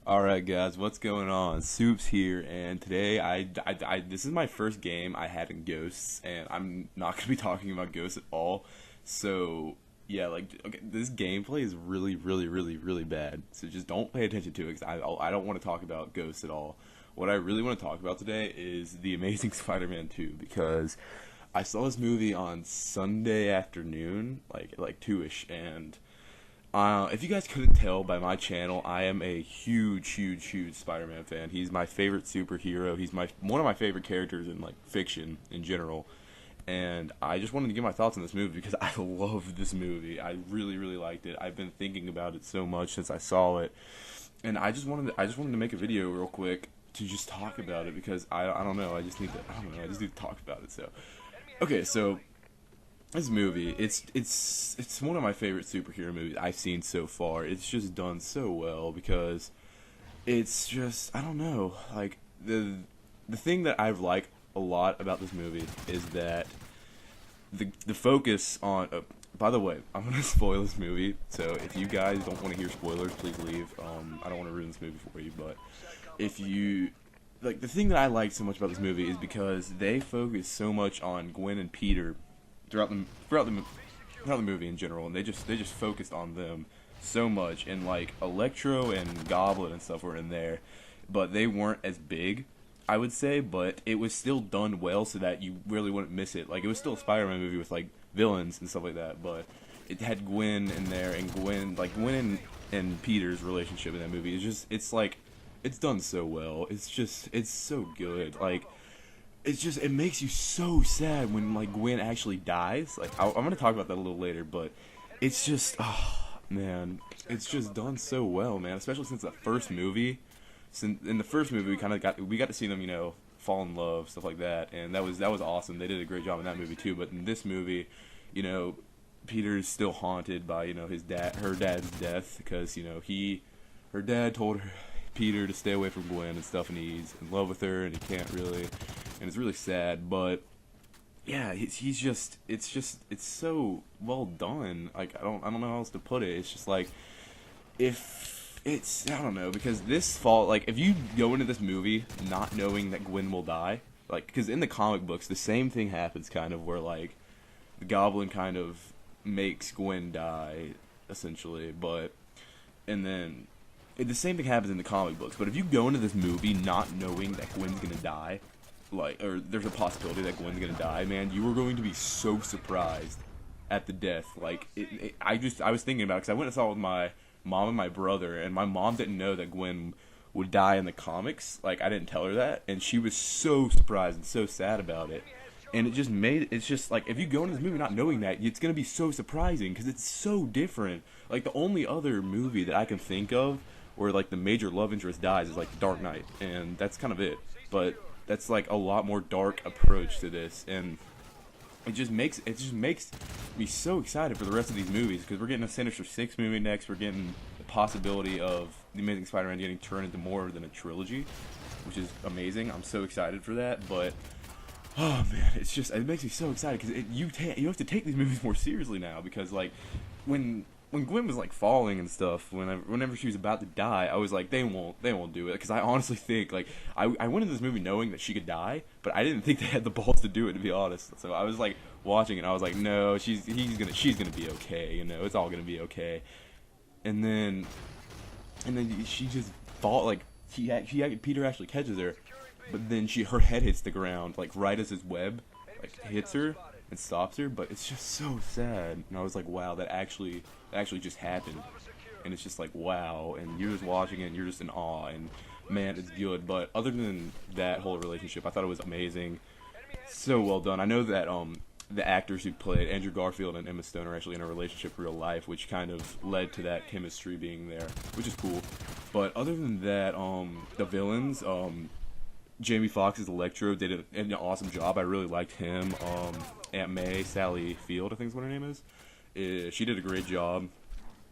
Alright guys, what's going on? Soup's here, and today this is my first game I had in Ghosts, and I'm not going to be talking about Ghosts at all. So, yeah, okay, this gameplay is really bad. So just don't pay attention to it, because I don't want to talk about Ghosts at all. What I really want to talk about today is The Amazing Spider-Man 2, because I saw this movie on Sunday afternoon, like 2ish, and if you guys couldn't tell by my channel, I am a huge Spider-Man fan. He's my favorite superhero. He's one of my favorite characters in like fiction in general. And I just wanted to give my thoughts on this movie because I love this movie. I really liked it. I've been thinking about it so much since I saw it, and I just wanted to make a video real quick to just talk about it because I don't know. I just need to talk about it. So, okay, so this movie, it's one of my favorite superhero movies I've seen so far. It's just done so well because it's just I don't know, like the thing that I've liked a lot about this movie is that the focus on by the way, I'm gonna spoil this movie, so if you guys don't want to hear spoilers, please leave. I don't want to ruin this movie for you, but if you like, the thing that I like so much about this movie is because they focus so much on Gwen and Peter throughout the movie in general, and they just focused on them so much, and like Electro and Goblin and stuff were in there, but they weren't as big, I would say, but it was still done well so that you really wouldn't miss it. Like, it was still a Spider-Man movie with like villains and stuff like that, but it had Gwen in there, and Gwen and Peter's relationship in that movie is just, it's like, it's done so well. It's so good. Like, it makes you so sad when like Gwen actually dies. Like, I'm gonna talk about that a little later, but it's just, oh man, it's just done so well, man. Especially since the first movie. Since in the first movie we got to see them, fall in love, stuff like that, and that was awesome. They did a great job in that movie too. But in this movie, you know, Peter's still haunted by her dad's death because her dad told Peter to stay away from Gwen and stuff, and he's in love with her, and he can't really, and it's really sad. But yeah, it's so well done. Like, I don't know how else to put it. It's just like, if it's, I don't know, because this fall, like, if you go into this movie not knowing that Gwen will die, like, because in the comic books the same thing happens, kind of, where like the Goblin kind of makes Gwen die essentially, but and then the same thing happens in the comic books. But if you go into this movie not knowing that Gwen's gonna die, like, or there's a possibility that Gwen's gonna die, man, you are going to be so surprised at the death. Like, I was thinking about it because I went and saw it with my mom and my brother, and my mom didn't know that Gwen would die in the comics. Like, I didn't tell her that, and she was so surprised and so sad about it. And it's just like, if you go into this movie not knowing that, it's gonna be so surprising because it's so different. Like, the only other movie that I can think of where like the major love interest dies is like The Dark Knight, and that's kind of it. But that's like a lot more dark approach to this, and it just makes me so excited for the rest of these movies because we're getting a Sinister Six movie next. We're getting the possibility of the Amazing Spider-Man getting turned into more than a trilogy, which is amazing. I'm so excited for that. But oh man, it makes me so excited because you have to take these movies more seriously now, because like when Gwen was like falling and stuff, whenever she was about to die, I was like, they won't do it, because I honestly think, like, I went into this movie knowing that she could die, but I didn't think they had the balls to do it, to be honest. So I was like watching it, and I was like, no, she's gonna be okay, it's all gonna be okay. And then she just fall, like, Peter actually catches her, but then her head hits the ground, like, right as his web like hits her and stops her. But it's just so sad, and I was like, wow, that actually just happened. And it's just like, wow, and you're just watching it and you're just in awe, and man, it's good. But other than that whole relationship, I thought it was amazing, so well done. I know that the actors who played Andrew Garfield and Emma Stone are actually in a relationship in real life, which kind of led to that chemistry being there, which is cool. But other than that, the villains, Jamie Foxx's Electro did an awesome job. I really liked him. Aunt May, Sally Field, I think is what her name is. She did a great job.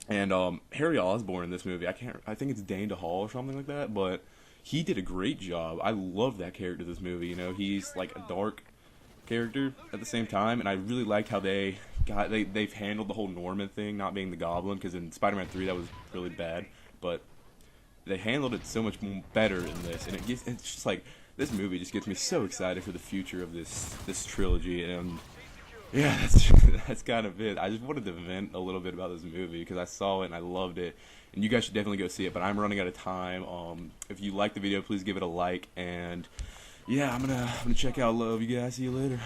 And Harry Osborn in this movie, I think it's Dane DeHaan or something like that, but he did a great job. I love that character in this movie. He's like a dark character at the same time, and I really liked how they've handled the whole Norman thing, not being the Goblin, because in Spider-Man 3 that was really bad. But they handled it so much better in this, and it's just like this movie just gets me so excited for the future of this trilogy. And yeah, that's kind of it. I just wanted to vent a little bit about this movie because I saw it and I loved it, and you guys should definitely go see it. But I'm running out of time. If you like the video, please give it a like, and yeah, I'm gonna check out Love. You guys, see you later.